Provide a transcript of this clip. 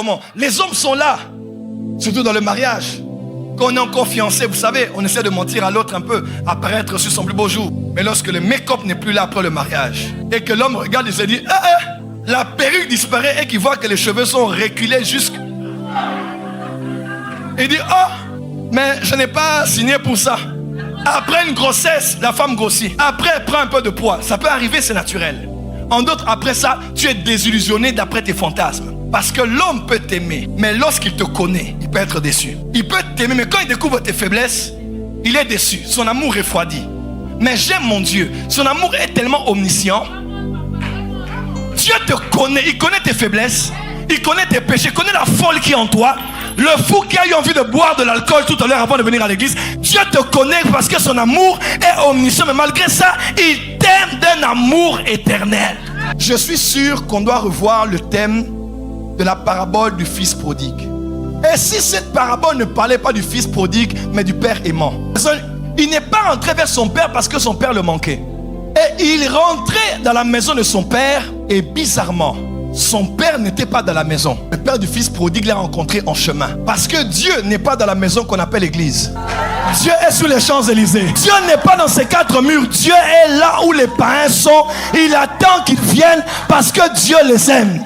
Comment? Les hommes sont là, surtout dans le mariage. Quand on est encore fiancé, vous savez, on essaie de mentir à l'autre un peu, apparaître sur son plus beau jour. Mais lorsque le make-up n'est plus là après le mariage, et que l'homme regarde, il se dit, la perruque disparaît et qu'il voit que les cheveux sont reculés jusque... Il dit, mais je n'ai pas signé pour ça. Après une grossesse, la femme grossit. Après, elle prend un peu de poids. Ça peut arriver, c'est naturel. En d'autres, après ça, tu es désillusionné d'après tes fantasmes. Parce que l'homme peut t'aimer, mais lorsqu'il te connaît, il peut être déçu. Il peut t'aimer, mais quand il découvre tes faiblesses, il est déçu. Son amour refroidit. Mais j'aime mon Dieu. Son amour est tellement omniscient. Dieu te connaît. Il connaît tes faiblesses. Il connaît tes péchés. Il connaît la folle qui est en toi. Le fou qui a eu envie de boire de l'alcool tout à l'heure avant de venir à l'église. Dieu te connaît parce que son amour est omniscient. Mais malgré ça, il t'aime d'un amour éternel. Je suis sûr qu'on doit revoir le thème de la parabole du fils prodigue. Et si cette parabole ne parlait pas du fils prodigue, mais du père aimant. Il n'est pas rentré vers son père parce que son père le manquait. Et il rentrait dans la maison de son père et bizarrement, son père n'était pas dans la maison. Le père du fils prodigue l'a rencontré en chemin. Parce que Dieu n'est pas dans la maison qu'on appelle l'église. Dieu est sur les Champs-Élysées. Dieu n'est pas dans ces quatre murs. Dieu est là où les païens sont. Il attend qu'ils viennent parce que Dieu les aime.